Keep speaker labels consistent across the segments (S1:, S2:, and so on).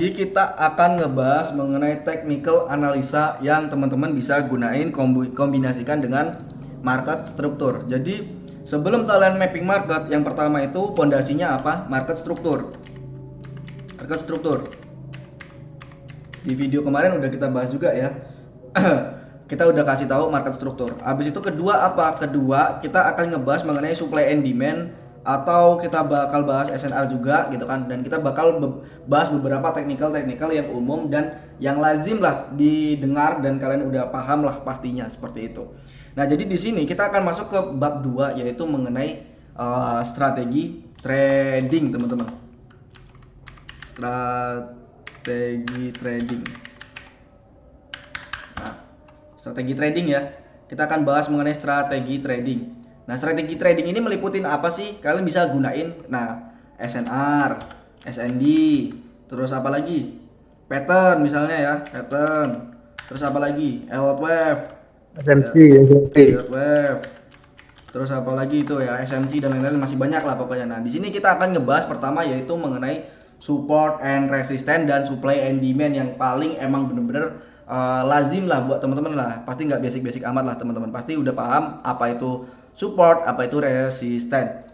S1: Jadi kita akan ngebahas mengenai technical analisa yang teman-teman bisa gunain kombinasikan dengan market struktur. Jadi sebelum kalian mapping market, yang pertama itu pondasinya apa? Market struktur. Market struktur. Di video kemarin udah kita bahas juga ya. Kita udah kasih tahu market struktur. Habis itu kedua apa? Kedua kita akan ngebahas mengenai supply and demand, atau kita bakal bahas SNR juga gitu kan, dan kita bakal bahas beberapa teknikal yang umum dan yang lazim lah didengar dan kalian udah paham lah pastinya seperti itu. Nah, jadi di sini kita akan masuk ke bab 2, yaitu mengenai strategi trading, teman-teman. Strategi trading. Nah, strategi trading ya. Kita akan bahas mengenai strategi trading. Nah, strategi trading ini meliputin apa sih? Kalian bisa gunain, nah, SNR, SND, terus apa lagi? Pattern misalnya ya, pattern. Terus apa lagi? Elliott wave.
S2: SMC,
S1: Elliott wave. Terus apa lagi itu ya, SMC dan lain-lain, masih banyak lah pokoknya. Nah, di sini kita akan ngebahas pertama yaitu mengenai support and resistance dan supply and demand yang paling emang bener-bener lazim lah buat teman-teman lah. Pasti nggak basic-basic amat lah teman-teman. Pasti udah paham apa itu support, apa itu resistance.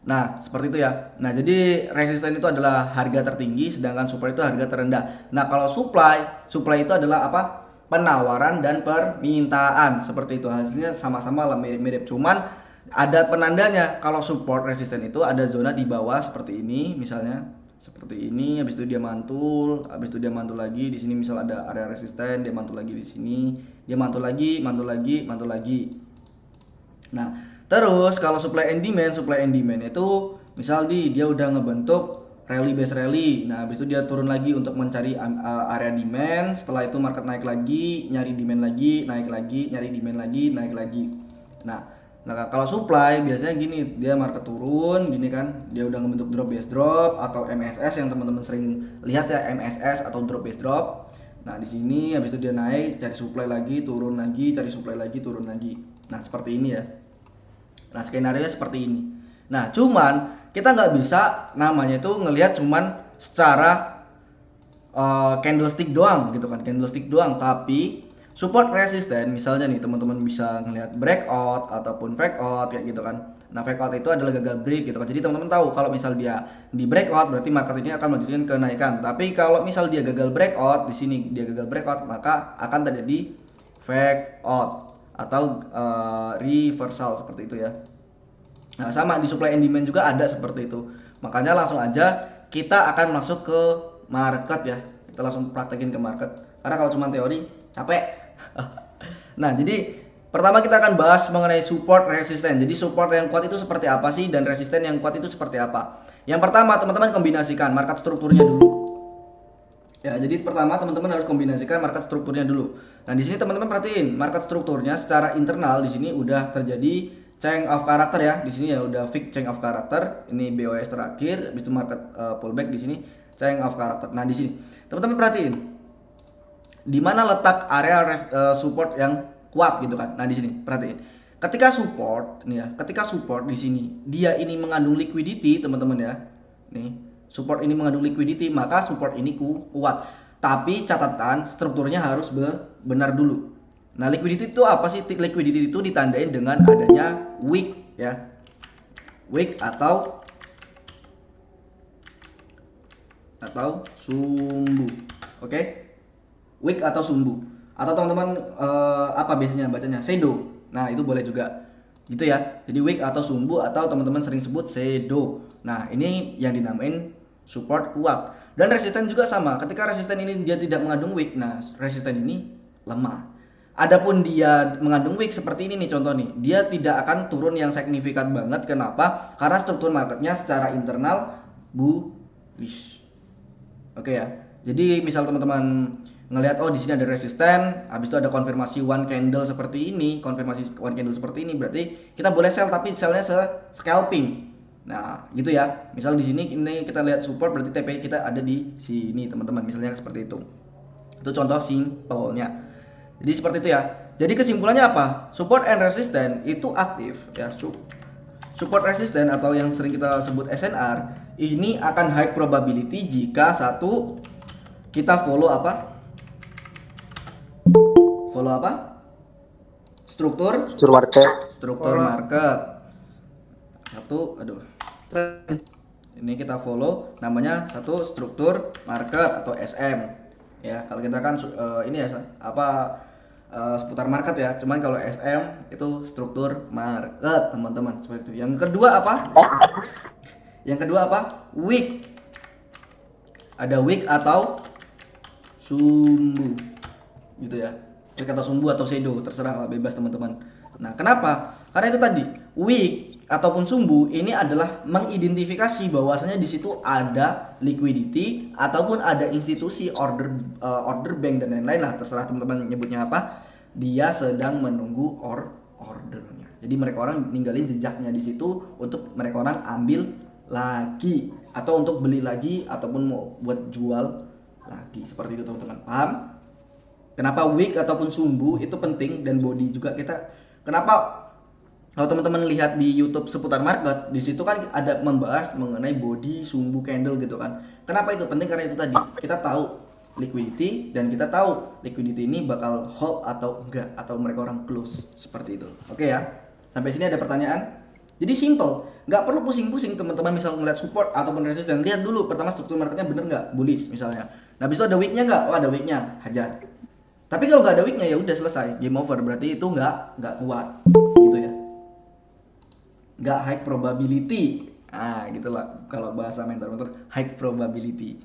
S1: Nah, seperti itu ya. Nah, jadi resisten itu adalah harga tertinggi, sedangkan supply itu harga terendah. Nah, kalau supply itu adalah apa? Penawaran dan permintaan. Seperti itu. Hasilnya sama-sama lah mirip-mirip. Cuman ada penandanya. Kalau support resisten itu ada zona di bawah seperti ini, misalnya seperti ini. Habis itu dia mantul, habis itu dia mantul lagi. Di sini misal ada area resisten, dia mantul lagi di sini. Dia mantul lagi, mantul lagi, mantul lagi. Nah, terus kalau supply and demand itu misal dia udah ngebentuk rally base rally. Nah, habis itu dia turun lagi untuk mencari area demand. Setelah itu market naik lagi, nyari demand lagi, naik lagi, nyari demand lagi, naik lagi. Nah, kalau supply biasanya gini, dia market turun gini kan, dia udah ngebentuk drop base drop atau MSS yang teman-teman sering lihat ya, MSS atau drop base drop. Nah, di sini habis itu dia naik, cari supply lagi, turun lagi, cari supply lagi, turun lagi. Nah, seperti ini ya. Nah, skenario seperti ini. Nah, cuman kita nggak bisa namanya itu ngelihat cuman secara candlestick doang gitu kan, candlestick doang. Tapi support resisten misalnya nih teman-teman bisa ngelihat breakout ataupun fake out kayak gitu kan. Nah, fake out itu adalah gagal break gitu kan. Jadi teman-teman tahu kalau misal dia di breakout berarti market ini akan melanjutkan kenaikan. Tapi kalau misal dia gagal breakout, di sini dia gagal breakout, maka akan terjadi fake out atau reversal seperti itu ya. Nah, sama di supply and demand juga ada seperti itu. Makanya langsung aja kita akan masuk ke market ya. Kita langsung praktekin ke market. Karena kalau cuma teori capek. Nah, jadi pertama kita akan bahas mengenai support resisten. Jadi support yang kuat itu seperti apa sih, dan resisten yang kuat itu seperti apa. Yang pertama teman-teman kombinasikan market strukturnya dulu. Ya, jadi pertama teman-teman harus kombinasikan market strukturnya dulu. Nah, di sini teman-teman perhatiin market strukturnya secara internal di sini udah terjadi change of character ya. Di sini ya udah fix change of character. Ini BOS terakhir, habis itu market pullback di sini change of character. Nah, di sini teman-teman perhatiin di mana letak area support yang kuat gitu kan. Nah, di sini perhatiin. Ketika support nih ya, ketika support di sini dia ini mengandung liquidity, teman-teman ya. Nih, support ini mengandung liquidity, maka support ini kuat. Tapi catatan strukturnya harus benar dulu. Nah, liquidity itu apa sih? Liquidity itu ditandain dengan adanya wick ya. Wick atau sumbu. Oke? Wick atau sumbu. Atau teman-teman apa biasanya bacanya? Shadow. Nah, itu boleh juga. Gitu ya. Jadi wick atau sumbu, atau teman-teman sering sebut shadow. Nah, ini yang dinamain support kuat. Dan resisten juga sama. Ketika resisten ini dia tidak mengandung wick, nah resisten ini lemah. Adapun dia mengandung wick seperti ini nih contoh nih, dia tidak akan turun yang signifikan banget. Kenapa? Karena struktur marketnya secara internal bullish. Oke ya. Jadi misal teman-teman ngelihat oh di sini ada resisten, habis itu ada konfirmasi one candle seperti ini, berarti kita boleh sell, tapi sellnya scalping. Nah, gitu ya. Misal di sini ini kita lihat support, berarti TP kita ada di sini, teman-teman. Misalnya seperti itu. Itu contoh simpelnya. Jadi seperti itu ya. Jadi kesimpulannya apa? Support and resistance itu aktif ya. Support resistance atau yang sering kita sebut SNR ini akan high probability jika satu kita follow apa? Follow apa? Struktur market. Satu, aduh. Ini kita follow namanya satu struktur market atau SM. Ya, kalau kita kan ini ya apa seputar market ya. Cuman kalau SM itu struktur market, teman-teman. Seperti itu. Yang kedua apa? Week. Ada week atau sumbu. Gitu ya. Week atau sumbu atau shadow, terserah, bebas teman-teman. Nah, kenapa? Karena itu tadi, week ataupun sumbu ini adalah mengidentifikasi bahwasanya di situ ada liquidity ataupun ada institusi order bank dan lain-lain lah, terserah teman-teman nyebutnya apa. Dia sedang menunggu ordernya. Jadi mereka orang ninggalin jejaknya di situ untuk mereka orang ambil lagi atau untuk beli lagi ataupun mau buat jual lagi. Seperti itu teman-teman. Paham? Kenapa wick ataupun sumbu itu penting dan body juga kita. Kenapa kalau teman-teman lihat di YouTube seputar market, di situ kan ada membahas mengenai body, sumbu, candle gitu kan. Kenapa itu penting? Karena itu tadi kita tahu liquidity dan kita tahu liquidity ini bakal hold atau enggak atau mereka orang close seperti itu. Oke ya. Sampai sini ada pertanyaan? Jadi simple, nggak perlu pusing-pusing teman-teman misal ngeliat support ataupun resistance. Lihat dulu pertama struktur marketnya bener nggak bullish misalnya. Nah, habis itu ada wicknya nggak? Oh ada wicknya, hajar. Tapi kalau nggak ada wicknya ya udah selesai, game over. Berarti itu nggak kuat, gitu ya. Nggak high probability. Ah, gitulah kalau bahasa mentor high probability.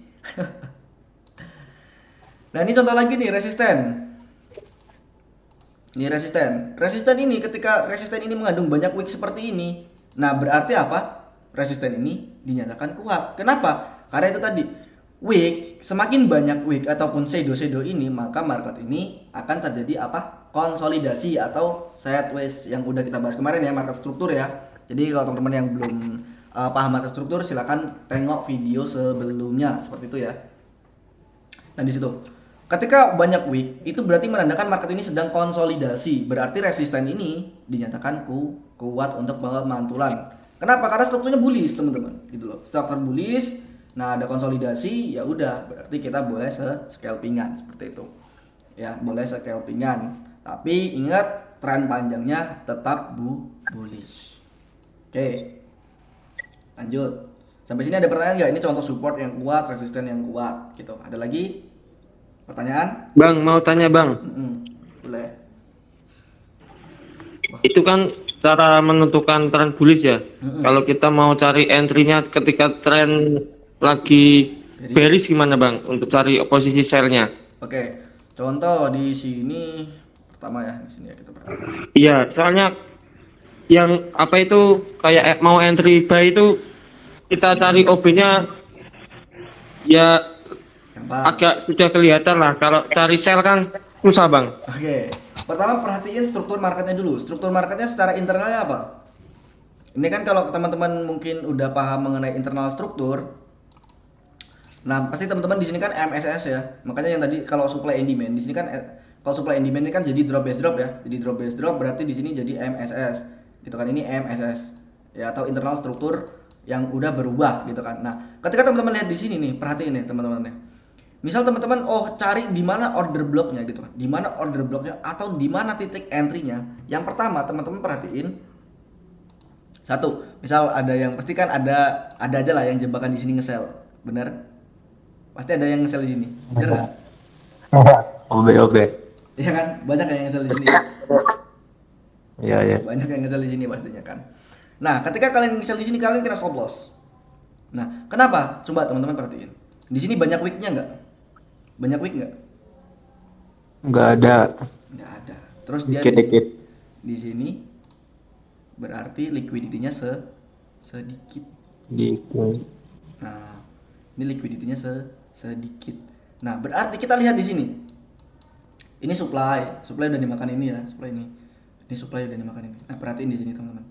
S1: Nah, ini contoh lagi nih resisten. Ini resisten. Resisten ini ketika resisten ini mengandung banyak wick seperti ini. Nah, berarti apa? Resisten ini dinyatakan kuat. Kenapa? Karena itu tadi. Wick, semakin banyak wick ataupun shadow ini, maka market ini akan terjadi apa? Konsolidasi atau sideways yang udah kita bahas kemarin ya, market struktur ya. Jadi kalau teman-teman yang belum paham market struktur, silakan tengok video sebelumnya seperti itu ya. Nah, di situ. Ketika banyak wick, itu berarti menandakan market ini sedang konsolidasi. Berarti resisten ini dinyatakan kuat untuk pemantulan. Kenapa? Karena strukturnya bullish, teman-teman. Gitu loh. Struktur bullish. Nah, ada konsolidasi, ya udah, berarti kita boleh scalpingan seperti itu. Ya, boleh scalpingan. Tapi ingat tren panjangnya tetap bullish. Oke. Lanjut. Sampai sini ada pertanyaan nggak? Ini contoh support yang kuat, resisten yang kuat gitu. Ada lagi pertanyaan?
S2: Bang, mau tanya bang.
S1: Boleh.
S2: Itu kan cara menentukan tren bullish ya. Kalau kita mau cari entry-nya ketika tren lagi bearish gimana bang? Untuk cari posisi sell-nya.
S1: Oke. Contoh di sini pertama ya, di sini ya kita pertama.
S2: Iya, soalnya yang apa itu kayak mau entry buy itu kita cari OB-nya ya
S1: Gampang.
S2: agak sudah kelihatan lah. Kalau cari sell kan susah bang.
S1: Oke. Pertama perhatiin struktur marketnya dulu. Struktur marketnya secara internalnya apa? Ini kan kalau teman-teman mungkin udah paham mengenai internal struktur. Nah, pasti teman-teman di sini kan MSS ya. Makanya yang tadi kalau supply and demand di sini kan kalau supply and demand ini kan jadi drop base drop ya. Jadi drop base drop berarti di sini jadi MSS. Gitu kan, ini MSS. Ya, atau internal struktur yang udah berubah gitu kan. Nah, ketika teman-teman lihat di sini nih, perhatiin nih teman-teman nih. Misal teman-teman cari di mana order blocknya gitu kan. Di mana order blocknya atau di mana titik entry-nya. Yang pertama teman-teman perhatiin satu, misal ada yang pasti kan ada aja lah yang jebakan di sini nge-sell. Bener? Pasti ada yang nge-sell di sini. Bener enggak?
S3: OB.
S1: Iya kan? Banyak yang nge-sell di sini.
S3: Iya.
S1: Banyak yang nge-sell di sini pastinya kan. Nah, ketika kalian nge-sell di sini kalian kena stop loss. Nah, kenapa? Coba teman-teman perhatiin. Di sini banyak wick-nya enggak? Banyak wick nggak?
S3: Nggak ada.
S1: Nggak ada. Terus dia
S3: Dikit-dikit.
S1: di sini berarti liquidity-nya sedikit.
S3: Gitu.
S1: Nah, ini liquidity-nya sedikit. Nah, berarti kita lihat di sini. Ini supply udah dimakan ini ya, supply ini. Ini supply udah dimakan ini. Nah, perhatiin di sini teman-teman.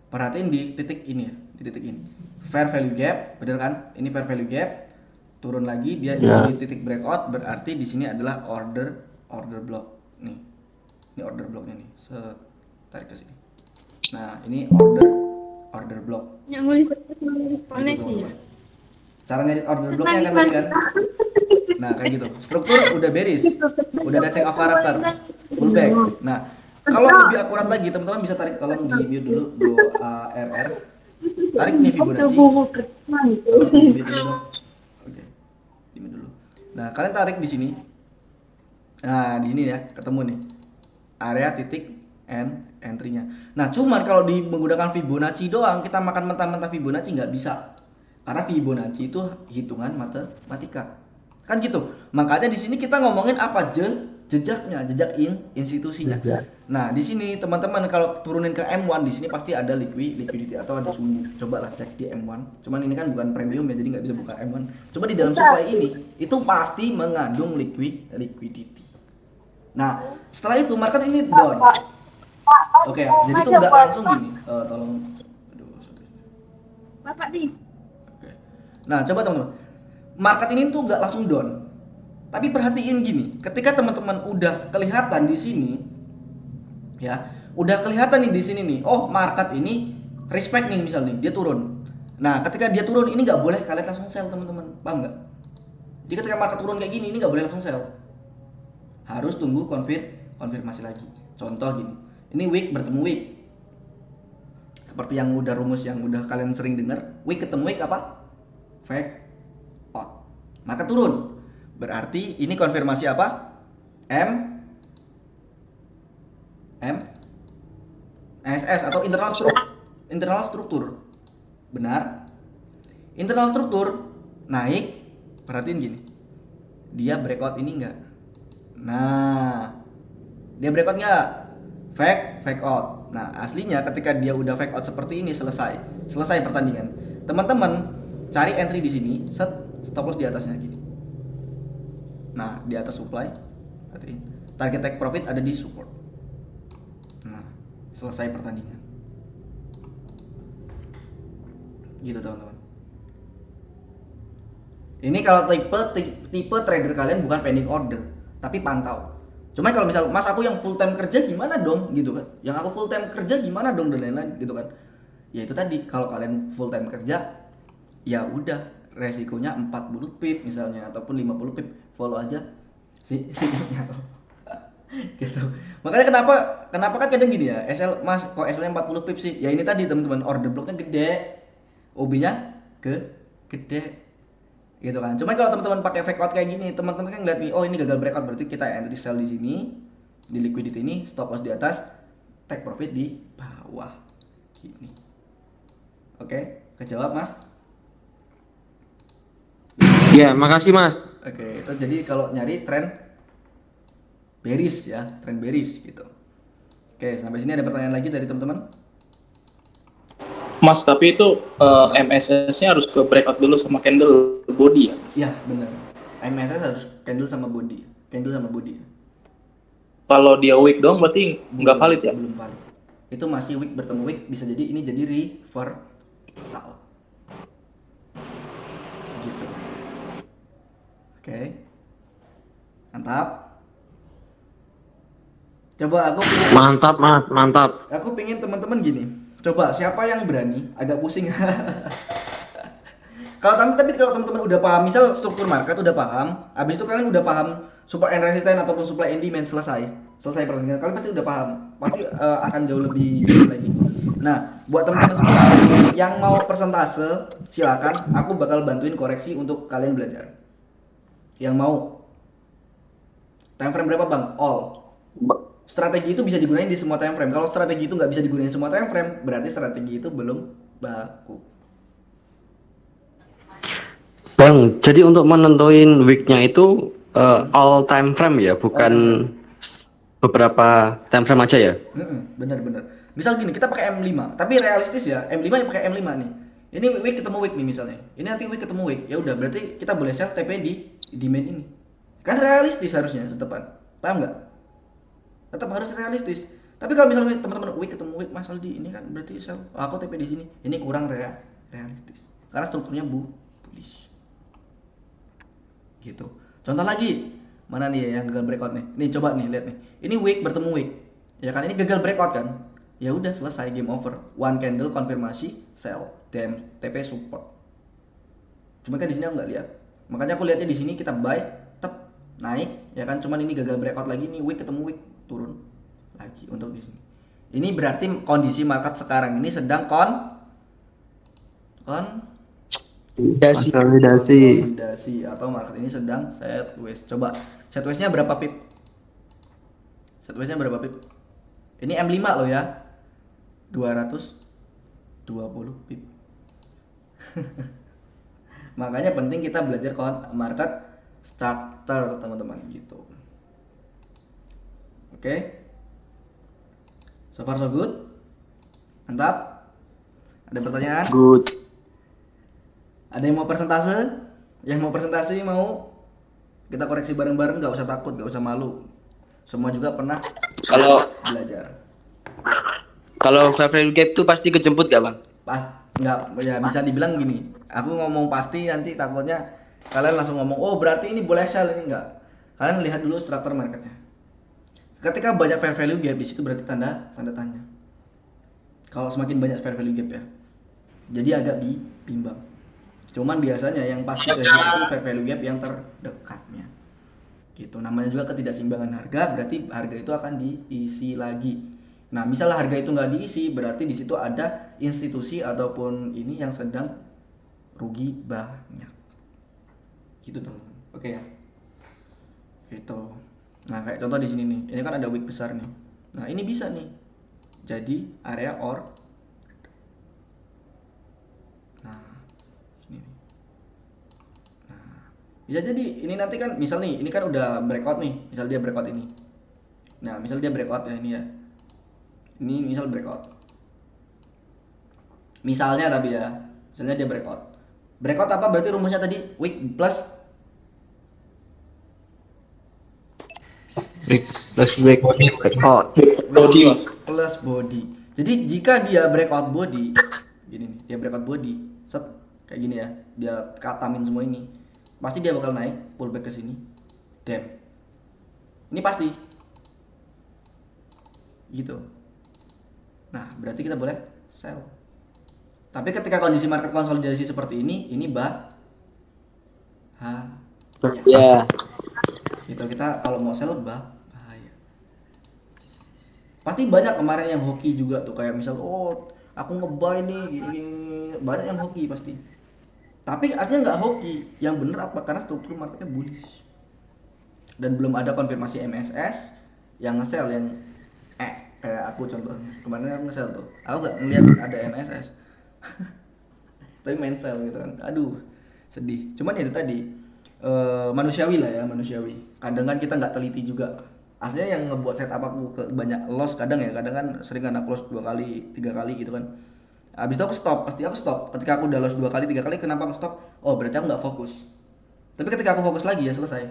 S1: Perhatiin di titik ini ya, di titik ini. Fair value gap, bener kan? Ini fair value gap. Turun lagi dia di titik breakout, berarti di sini adalah order block nih. Ini order blocknya nih. Tarik ke sini. Nah, ini order block.
S4: Yang boleh koneksi ya.
S1: Cara nyari order blocknya kan tadi kan. Nah kayak gitu. Struktur udah beres, udah ada change of character, fullback. Nah kalau lebih akurat lagi teman-teman bisa tarik, tolong di mute dulu bro RR. Tarik nih Fibonacci. Tolong di mute dulu dong. Oke, di mute dulu. Nah kalian tarik di sini. Nah di sini ya ketemu nih area titik entry-nya. Nah cuman kalau menggunakan Fibonacci doang kita makan mentah-mentah Fibonacci nggak bisa. Karena Fibonacci itu hitungan matematika. Kan gitu. Makanya di sini kita ngomongin apa jejaknya, jejak institusinya.
S3: Jejak.
S1: Nah, di sini teman-teman kalau turunin ke M1 di sini pasti ada liquidity atau ada sumbu. Coba lah cek di M1. Cuman ini kan bukan premium ya, jadi nggak bisa buka M1. Coba di dalam supply ini itu pasti mengandung liquidity. Nah, setelah itu market ini down. Oke, jadi itu nggak langsung gini. Tolong. Aduh, sorry.
S4: Bapak nih.
S1: Oke. Nah, coba teman-teman. Market ini tuh nggak langsung down. Tapi perhatiin gini, ketika teman-teman udah kelihatan di sini, ya, udah kelihatan nih di sini nih. Oh, market ini respect nih misalnya, dia turun. Nah, ketika dia turun ini nggak boleh kalian langsung sell teman-teman, paham nggak? Jadi ketika market turun kayak gini, ini nggak boleh langsung sell. Harus tunggu konfirmasi lagi. Contoh gini, ini week bertemu week. Seperti yang udah rumus yang udah kalian sering dengar, week ketemu week apa? Fake out. Maka turun. Berarti ini konfirmasi apa? SS atau internal struktur. Benar? Internal struktur naik, perhatiin gini. Dia breakout ini enggak? Nah, dia breakout enggak? Fake out. Nah, aslinya ketika dia udah fake out seperti ini selesai pertandingan. Teman-teman cari entry di sini, set stop loss di atasnya gini. Nah, di atas supply, perhatiin. Target take profit ada di support. Nah, selesai pertandingan. Gitu teman-teman. Ini kalau tipe trader kalian bukan pending order, tapi pantau. Cuma kalau misal Mas aku yang full time kerja gimana dong gitu kan? Yang aku full time kerja gimana dong dan lain-lain gitu kan? Ya itu tadi, kalau kalian full time kerja ya udah resikonya 40 pip misalnya ataupun 50 pip, follow aja sinyalnya. Gitu. Makanya kenapa kan kadang gini ya, SL Mas kok SL-nya 40 pip sih? Ya ini tadi teman-teman, order blocknya gede. OB-nya gede. Gitu kan. Cuma kalau teman-teman pakai fake out kayak gini, teman-teman kan ngeliat nih, oh ini gagal breakout, berarti kita entry sell di sini, di liquidity ini, stop loss di atas, take profit di bawah. Gini. Oke, kejawab Mas?
S2: Ya, makasih Mas.
S1: Oke, itu jadi kalau nyari tren bearish ya, tren bearish gitu. Oke, sampai sini ada pertanyaan lagi dari teman-teman?
S5: Mas, tapi itu MSS-nya harus ke breakout dulu sama candle body ya?
S1: Iya, benar. MSS harus candle sama body.
S5: Kalau dia week doang berarti nggak valid ya?
S1: Belum valid. Itu masih week bertemu week, bisa jadi ini jadi reversal. Gitu. Oke. Mantap. Coba
S2: Mantap Mas, mantap.
S1: Aku pingin teman-teman gini. Coba siapa yang berani, agak pusing. Kalau teman-teman udah paham, misal struktur market udah paham, habis itu kalian udah paham support and resistance ataupun supply and demand, selesai pertandingan, kalian pasti udah paham, pasti akan jauh lebih gini lagi. Nah, buat teman-teman semua yang mau persentase, silakan, aku bakal bantuin koreksi untuk kalian belajar. Yang mau time frame berapa bang? All. Strategi itu bisa digunain di semua time frame. Kalau strategi itu nggak bisa digunain semua time frame, berarti strategi itu belum baku.
S6: Bang, jadi untuk menentuin weeknya itu all time frame ya, bukan beberapa time frame aja ya?
S1: Bener. Misal gini, kita pakai M5, tapi realistis ya, M5 ya pakai M5 nih. Ini week ketemu week nih misalnya. Ini nanti week ketemu week. Ya udah, berarti kita boleh sell TP di demand ini. Kan realistis harusnya, tepat. Paham nggak? Tetap harus realistis. Tapi kalau misalnya teman-teman week ketemu week, Mas Aldi, ini kan berarti sell. Aku TP di sini. Ini kurang realistis. Karena strukturnya bullish. Gitu. Contoh lagi, mana nih yang gagal breakout nih? Nih coba nih lihat nih. Ini week bertemu week. Ya kan ini gagal breakout kan? Ya udah selesai, game over. One candle konfirmasi sell, TP support. Cuma kan di sini aku nggak lihat. Makanya aku lihatnya di sini kita buy, tep naik, ya kan? Cuman ini gagal breakout lagi nih, wick ketemu wick turun lagi untuk di sini. Ini berarti kondisi market sekarang ini sedang konsolidasi atau market ini sedang sideways. Coba sideways-nya berapa pip? Sideways-nya berapa pip? Ini M5 loh ya. 220 pip. Makanya penting kita belajar market structure teman-teman gitu. Oke. So far so good. Mantap. Ada pertanyaan?
S6: Good.
S1: Ada yang mau presentasi? Yang mau presentasi mau kita koreksi bareng-bareng, nggak usah takut, nggak usah malu. Semua juga pernah
S4: Kalau
S1: belajar.
S4: kalau fair value gap tuh pasti kejemput gak bang?
S1: Pas nggak ya bisa dibilang gini. Aku ngomong pasti nanti takutnya kalian langsung ngomong, oh berarti ini boleh sell, ini enggak. Kalian lihat dulu struktur marketnya. Ketika banyak fair value gap di situ berarti tanda tanya. Kalau semakin banyak fair value gap ya. Jadi agak bimbang. Cuman biasanya yang pasti itu fair value gap yang terdekatnya. Gitu. Namanya juga ketidakseimbangan harga, berarti harga itu akan diisi lagi. Nah, misalnya harga itu nggak diisi, berarti di situ ada institusi ataupun ini yang sedang rugi banyak. Gitu teman-teman. Oke ya. Gitu. Nah, kayak contoh di sini nih. Ini kan ada wick besar nih. Nah, ini bisa nih. Jadi area Nah, ini nih. Nah, bisa jadi ini nanti kan misal nih, ini kan udah breakout nih. Misal dia breakout ini. Nah, misal dia breakout ya ini ya. Ini misal breakout. Misalnya tapi ya, misalnya dia breakout. Breakout apa berarti rumusnya tadi? Wick plus
S6: Breakout.
S5: Body.
S1: plus body. Jadi jika dia breakout body, gini nih, dia breakout body, set kayak gini ya, dia katamin semua ini, pasti dia bakal naik, pullback ke sini, damn. Ini pasti, gitu. Nah, berarti kita boleh sell. Tapi ketika kondisi market konsolidasi seperti ini
S4: Ya.
S1: gitu, kita kalau mau sell bahaya. Pasti banyak kemarin yang hoki juga tuh, kayak misal oh aku ngebuy nih gini, banyak yang hoki pasti. Tapi aslinya nggak hoki, yang bener apa karena struktur marketnya bullish dan belum ada konfirmasi MSS yang nge-sell yang kayak aku contohnya kemarin aku nge-sell tuh, aku nggak ngeliat ada MSS tapi main sell gitu kan, aduh sedih. Cuman ya itu tadi manusiawi lah ya, manusiawi. Kadang kan kita nggak teliti juga. Aslinya yang ngebuat setup aku ke banyak loss kadang kan sering anak loss 2 kali 3 kali gitu kan. Habis itu aku stop, pasti aku stop. Ketika aku udah loss 2 kali 3 kali, kenapa aku stop? Oh berarti aku nggak fokus. Tapi ketika aku fokus lagi ya selesai.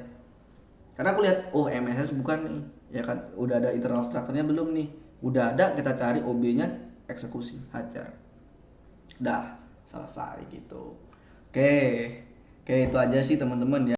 S1: Karena aku lihat oh MSS bukan nih, ya kan udah ada internal structure-nya belum nih. Udah ada, kita cari OB-nya, eksekusi, hajar. Dah selesai gitu. Oke itu aja sih teman-teman ya.